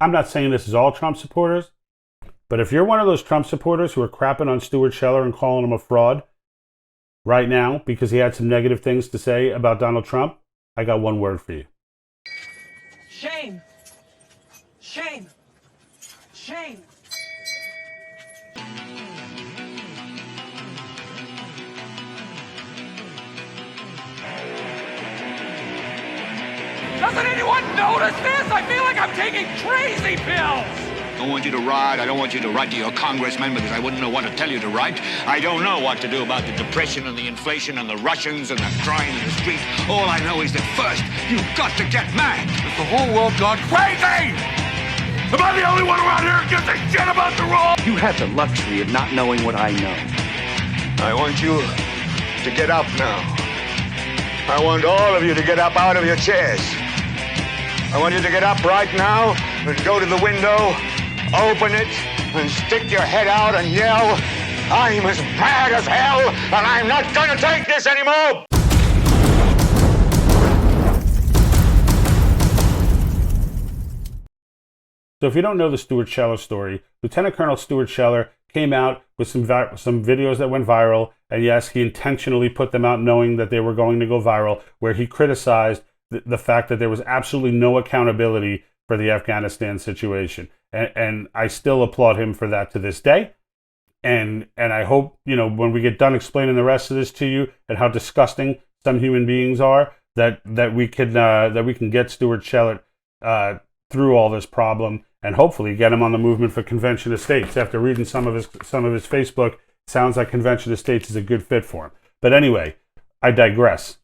I'm not saying this is all Trump supporters, but if you're one of those Trump supporters who are crapping on Stuart Sheller and calling him a fraud right now because he had some negative things to say about Donald Trump, I got one word for you. Shame. Shame. Shame. Doesn't anyone notice this? I feel like I'm taking crazy pills. I don't want you to write. I don't want you to write to your congressman because I wouldn't know what to tell you to write. I don't know what to do about the depression and the inflation and the Russians and the crime in the streets. All I know is that first, you've got to get mad. Has the whole world gone crazy? Am I the only one around here who gives a shit about the rule? You have the luxury of not knowing what I know. I want you to get up now. I want all of you to get up out of your chairs. I want you to get up right now and go to the window, open it, and stick your head out and yell, I'm as mad as hell, and I'm not gonna take this anymore! So if you don't know the Stuart Sheller story, Lieutenant Colonel Stuart Sheller came out with some videos that went viral, and yes, he intentionally put them out knowing that they were going to go viral, where he criticized the fact that there was absolutely no accountability for the Afghanistan situation. And I still applaud him for that to this day. And I hope, when we get done explaining the rest of this to you and how disgusting some human beings are, that we can get Stuart Sheller through all this problem and hopefully get him on the movement for Convention of States. After reading some of his Facebook, sounds like Convention of States is a good fit for him. But anyway, I digress.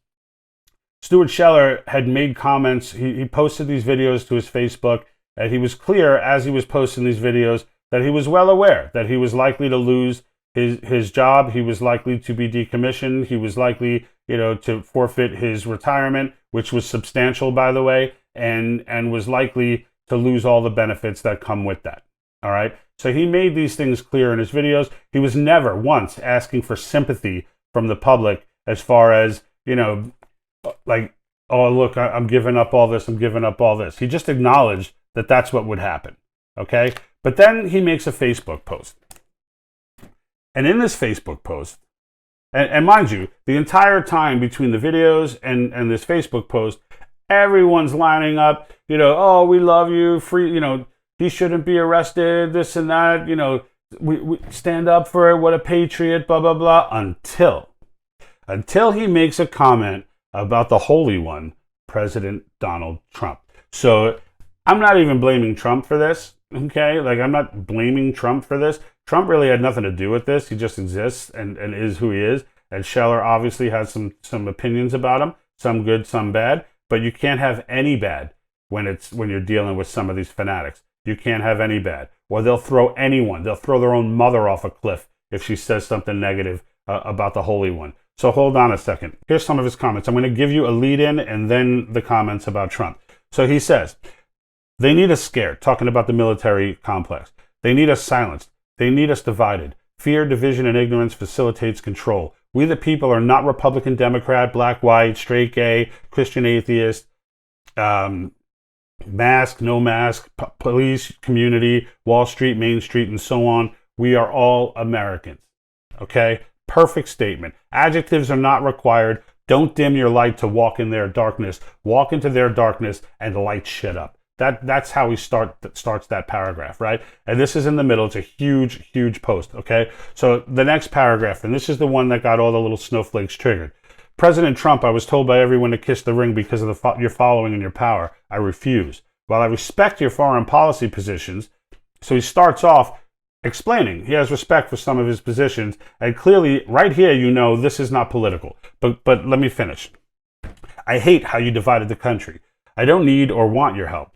Stuart Sheller had made comments. He posted these videos to his Facebook, and he was clear as he was posting these videos that he was well aware that he was likely to lose his job. He was likely to be decommissioned. He was likely, to forfeit his retirement, which was substantial, by the way, and was likely to lose all the benefits that come with that. All right. So he made these things clear in his videos. He was never once asking for sympathy from the public as far as, like, oh, look, I'm giving up all this. I'm giving up all this. He just acknowledged that that's what would happen. Okay. But then he makes a Facebook post. And in this Facebook post, and mind you, the entire time between the videos and this Facebook post, everyone's lining up, oh, we love you, free, he shouldn't be arrested, this and that, we stand up for it, what a patriot, blah, blah, blah, until he makes a comment about the Holy One, President Donald Trump. So I'm not even blaming Trump for this, okay? Like, I'm not blaming Trump for this. Trump really had nothing to do with this. He just exists and is who he is. And Sheller obviously has some opinions about him, some good, some bad. But you can't have any bad when you're dealing with some of these fanatics. You can't have any bad. Or they'll throw anyone. They'll throw their own mother off a cliff if she says something negative about the Holy One. So hold on a second. Here's some of his comments. I'm going to give you a lead-in and then the comments about Trump. So he says, they need us scared, talking about the military complex. They need us silenced. They need us divided. Fear, division, and ignorance facilitates control. We the people are not Republican, Democrat, black, white, straight, gay, Christian, atheist, mask, no mask, police, community, Wall Street, Main Street, and so on. We are all Americans. Okay? Perfect statement. Adjectives are not required. Don't dim your light to walk in their darkness. Walk into their darkness and light shit up. That's how he starts that paragraph, right? And this is in the middle. It's a huge, huge post, okay? So the next paragraph, and this is the one that got all the little snowflakes triggered. President Trump, I was told by everyone to kiss the ring because of your following and your power. I refuse. While I respect your foreign policy positions, so he starts off explaining he has respect for some of his positions, and clearly right here this is not political. But let me finish. I hate how you divided the country. I don't need or want your help.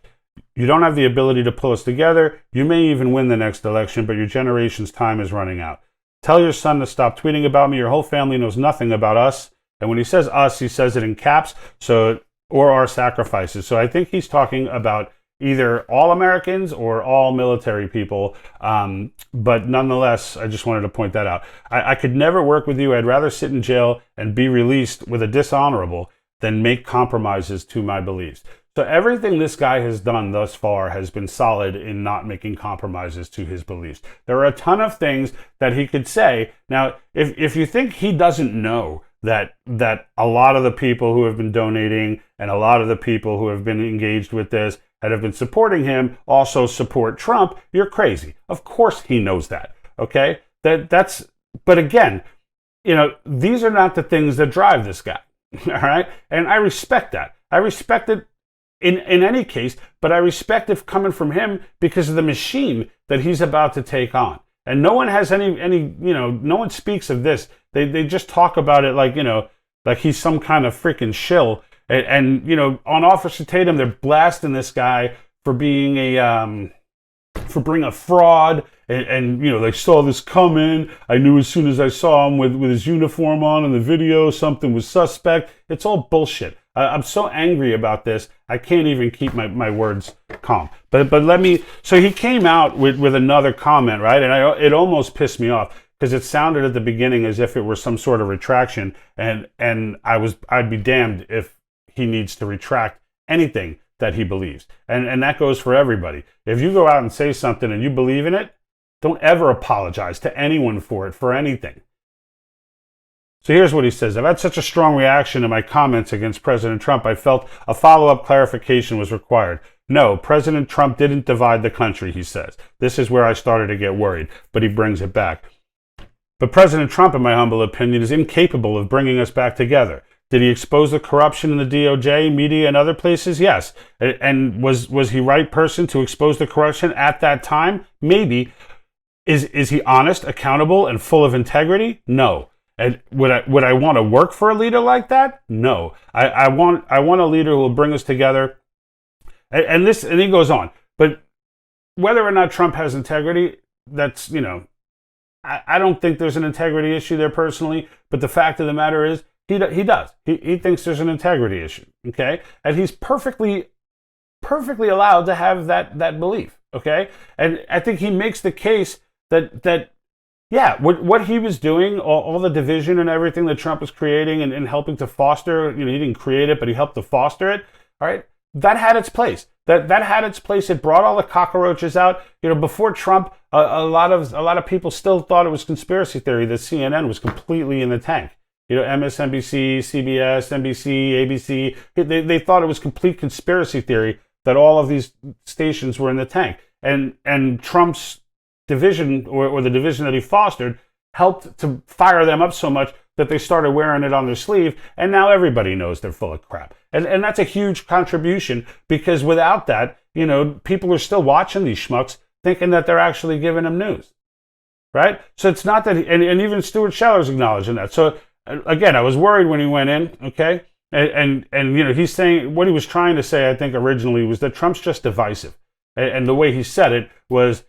You don't have the ability to pull us together. You may even win the next election, but your generation's time is running out. Tell your son to stop tweeting about me. Your whole family knows nothing about us. And when he says us, he says it in caps, or our sacrifices. So I think he's talking about either all Americans or all military people. But nonetheless, I just wanted to point that out. I could never work with you. I'd rather sit in jail and be released with a dishonorable than make compromises to my beliefs. So everything this guy has done thus far has been solid in not making compromises to his beliefs. There are a ton of things that he could say. Now, if you think he doesn't know that a lot of the people who have been donating and a lot of the people who have been engaged with this and have been supporting him also support Trump, you're crazy. Of course he knows that, okay? But again, these are not the things that drive this guy, all right? And I respect that. I respect it in any case, but I respect it coming from him because of the machine that he's about to take on. And no one has any no one speaks of this. They just talk about it like, like he's some kind of freaking shill. And on Officer Tatum, they're blasting this guy for being for being a fraud. And they saw this coming. I knew as soon as I saw him with his uniform on in the video, something was suspect. It's all bullshit. I'm so angry about this, I can't even keep my words calm. But so he came out with another comment, right? And it almost pissed me off because it sounded at the beginning as if it were some sort of retraction. And I'd be damned if he needs to retract anything that he believes. And that goes for everybody. If you go out and say something and you believe in it, don't ever apologize to anyone for it, for anything. So here's what he says. I've had such a strong reaction to my comments against President Trump, I felt a follow-up clarification was required. No, President Trump didn't divide the country, he says. This is where I started to get worried, but he brings it back. But President Trump, in my humble opinion, is incapable of bringing us back together. Did he expose the corruption in the DOJ, media, and other places? Yes. And was he right person to expose the corruption at that time? Maybe. Is he honest, accountable, and full of integrity? No. And would I want to work for a leader like that? No. I want a leader who will bring us together. And he goes on. But whether or not Trump has integrity, that's, I don't think there's an integrity issue there personally. But the fact of the matter is, he does. He thinks there's an integrity issue. Okay, and he's perfectly allowed to have that belief. Okay, and I think he makes the case that yeah, what he was doing, all the division and everything that Trump was creating and helping to foster, he didn't create it, but he helped to foster it, all right, that had its place. That had its place. It brought all the cockroaches out. Before Trump, a lot of people still thought it was conspiracy theory that CNN was completely in the tank. MSNBC, CBS, NBC, ABC, they thought it was complete conspiracy theory that all of these stations were in the tank. And Trump's division or the division that he fostered helped to fire them up so much that they started wearing it on their sleeve, and now everybody knows they're full of crap. And that's a huge contribution, because without that, people are still watching these schmucks thinking that they're actually giving them news, right? So it's not that, and even Stuart Sheller's acknowledging that. So again, I was worried when he went in, okay? And he's saying, what he was trying to say, I think originally, was that Trump's just divisive. And the way he said it was,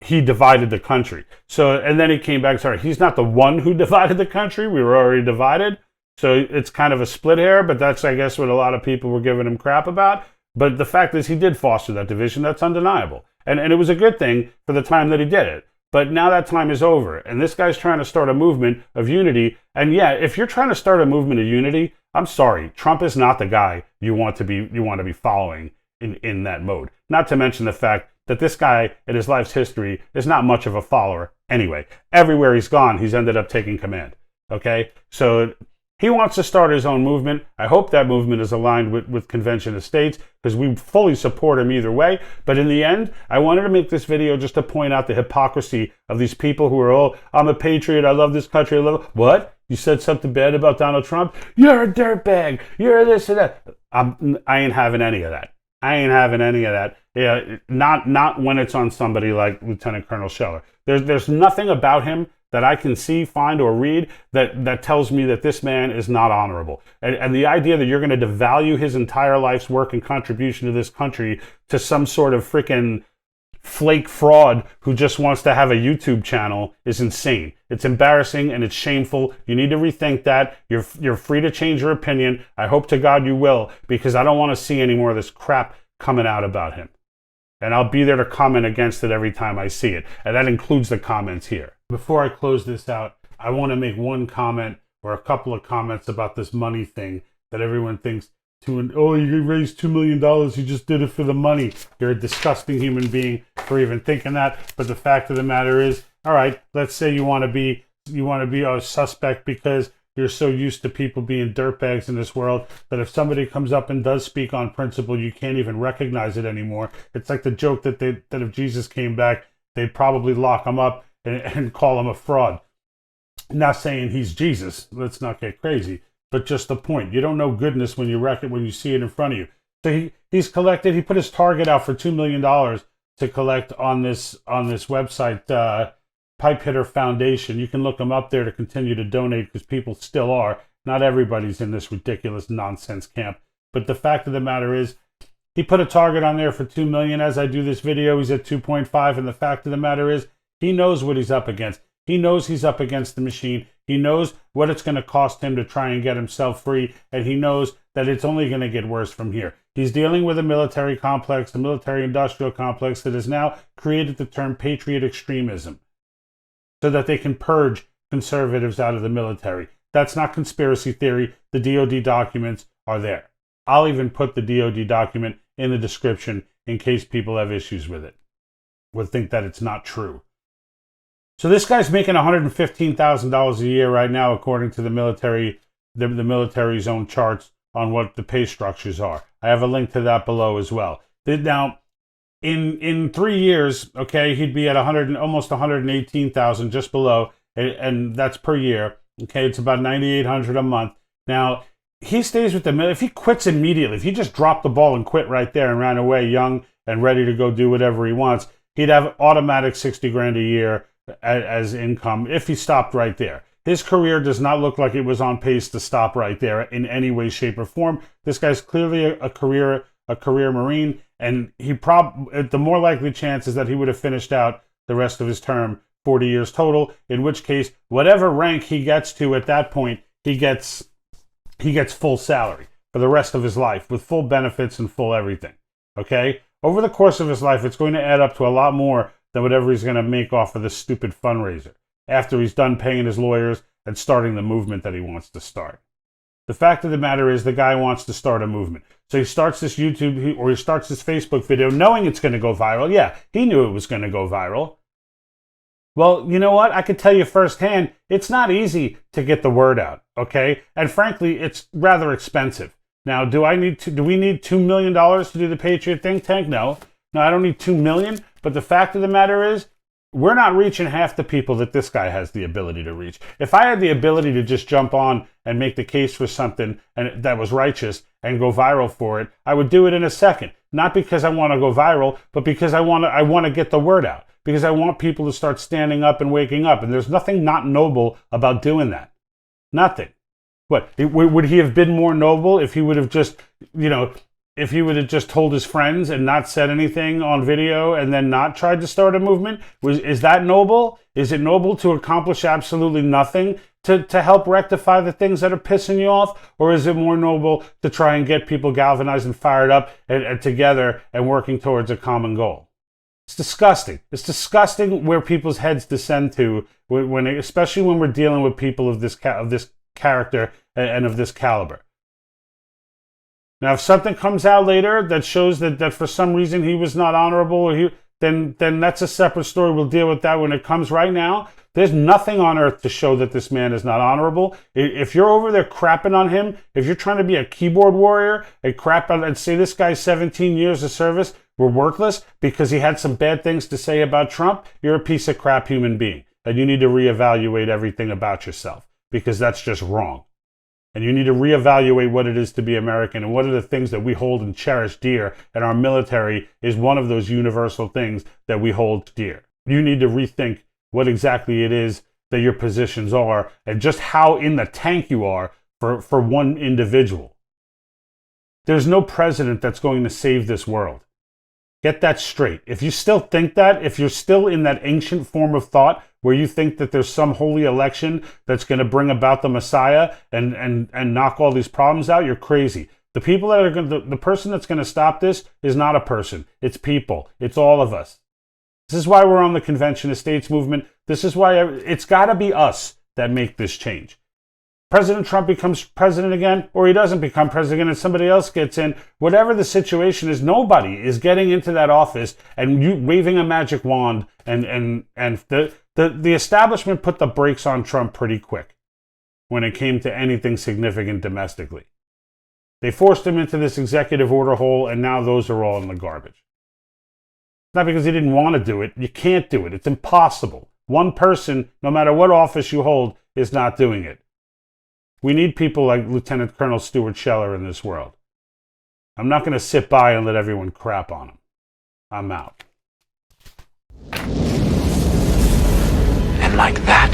he divided the country. So, and then he came back, sorry, he's not the one who divided the country. We were already divided. So it's kind of a split hair, but that's, I guess, what a lot of people were giving him crap about. But the fact is, he did foster that division. That's undeniable. And it was a good thing for the time that he did it. But now that time is over. And this guy's trying to start a movement of unity. And yeah, if you're trying to start a movement of unity, I'm sorry, Trump is not the guy you want to be following in that mode. Not to mention the fact that this guy, in his life's history, is not much of a follower anyway. Everywhere he's gone, he's ended up taking command. Okay? So he wants to start his own movement. I hope that movement is aligned with Convention of States, because we fully support him either way. But in the end, I wanted to make this video just to point out the hypocrisy of these people who are, oh, I'm a patriot, I love this country, I love it. What? You said something bad about Donald Trump? You're a dirtbag. You're this and that. I ain't having any of that. I ain't having any of that. Yeah, not when it's on somebody like Lieutenant Colonel Sheller. There's nothing about him that I can see, find, or read that tells me that this man is not honorable. And the idea that you're going to devalue his entire life's work and contribution to this country to some sort of freaking flake fraud who just wants to have a YouTube channel is insane. It's embarrassing and it's shameful. You need to rethink that. You're free to change your opinion. I hope to God you will, because I don't want to see any more of this crap coming out about him. And I'll be there to comment against it every time I see it. And that includes the comments here. Before I close this out, I want to make one comment or a couple of comments about this money thing that everyone thinks You raised $2 million, you just did it for the money. You're a disgusting human being for even thinking that. But the fact of the matter is, all right, let's say you want to be a suspect because you're so used to people being dirtbags in this world that if somebody comes up and does speak on principle, you can't even recognize it anymore. It's like the joke that if Jesus came back, they'd probably lock him up and call him a fraud. Not saying he's Jesus. Let's not get crazy. But just the point. You don't know goodness when you see it in front of you. So he's collected. He put his target out for $2 million to collect on this website, Pipe Hitter Foundation. You can look them up there to continue to donate because people still are. Not everybody's in this ridiculous nonsense camp. But the fact of the matter is, he put a target on there for $2 million. As I do this video, he's at 2.5. And the fact of the matter is, he knows what he's up against. He knows he's up against the machine. He knows what it's going to cost him to try and get himself free. And he knows that it's only going to get worse from here. He's dealing with a military complex, the military-industrial complex that has now created the term Patriot Extremism so that they can purge conservatives out of the military. That's not conspiracy theory. The DOD documents are there. I'll even put the DOD document in the description in case people have issues with it, would think that it's not true. So this guy's making $115,000 a year right now, according to the military, the military's own charts on what the pay structures are. I have a link to that below as well. Now, in 3 years, okay, he'd be at almost 118,000, just below, and that's per year. Okay, it's about 9,800 a month. Now, he stays with the military. If he quits immediately, if he just dropped the ball and quit right there and ran away young and ready to go do whatever he wants, he'd have automatic 60 grand a year as income if he stopped right there. His career does not look like it was on pace to stop right there in any way, shape, or form. This guy's clearly a career Marine, and the more likely chance is that he would have finished out the rest of his term, 40 years total, in which case, whatever rank he gets to at that point, he gets full salary for the rest of his life with full benefits and full everything. Okay? Over the course of his life, it's going to add up to a lot more than whatever he's going to make off of this stupid fundraiser after he's done paying his lawyers and starting the movement that he wants to start. The fact of the matter is the guy wants to start a movement. So he starts this YouTube or he starts this Facebook video knowing it's going to go viral. Yeah, he knew it was going to go viral. Well, you know what? I can tell you firsthand, it's not easy to get the word out, okay? And frankly, it's rather expensive. Now, do we need $2 million to do the Patriot think tank? No, I don't need $2 million. But the fact of the matter is, we're not reaching half the people that this guy has the ability to reach. If I had the ability to just jump on and make the case for something and that was righteous and go viral for it, I would do it in a second. Not because I want to go viral, but because I want to get the word out. Because I want people to start standing up and waking up. And there's nothing not noble about doing that. Nothing. What, would he have been more noble if he would have just, if he would have just told his friends and not said anything on video and then not tried to start a movement? Is that noble? Is it noble to accomplish absolutely nothing to help rectify the things that are pissing you off? Or is it more noble to try and get people galvanized and fired up and together and working towards a common goal? It's disgusting. It's disgusting where people's heads descend to, especially when we're dealing with people of this character and of this caliber. Now, if something comes out later that shows that for some reason he was not honorable, then that's a separate story. We'll deal with that when it comes. Right now, there's nothing on earth to show that this man is not honorable. If you're over there crapping on him, if you're trying to be a keyboard warrior and crap on and say this guy's 17 years of service were worthless because he had some bad things to say about Trump, you're a piece of crap human being. And you need to reevaluate everything about yourself because that's just wrong. And you need to reevaluate what it is to be American and what are the things that we hold and cherish dear. And our military is one of those universal things that we hold dear. You need to rethink what exactly it is that your positions are and just how in the tank you are for one individual. There's no president that's going to save this world. Get that straight. If you still think that, if you're still in that ancient form of thought where you think that there's some holy election that's going to bring about the Messiah and knock all these problems out, you're crazy. The people that are going to, the person that's going to stop this is not a person. It's people. It's all of us. This is why we're on the Convention of States movement. This is why it's got to be us that make this change. President Trump becomes president again, or he doesn't become president and somebody else gets in. Whatever the situation is, nobody is getting into that office and you waving a magic wand. And the establishment put the brakes on Trump pretty quick when it came to anything significant domestically. They forced him into this executive order hole, and now those are all in the garbage. Not because he didn't want to do it. You can't do it. It's impossible. One person, no matter what office you hold, is not doing it. We need people like Lieutenant Colonel Stuart Sheller in this world. I'm not going to sit by and let everyone crap on him. I'm out. And like that,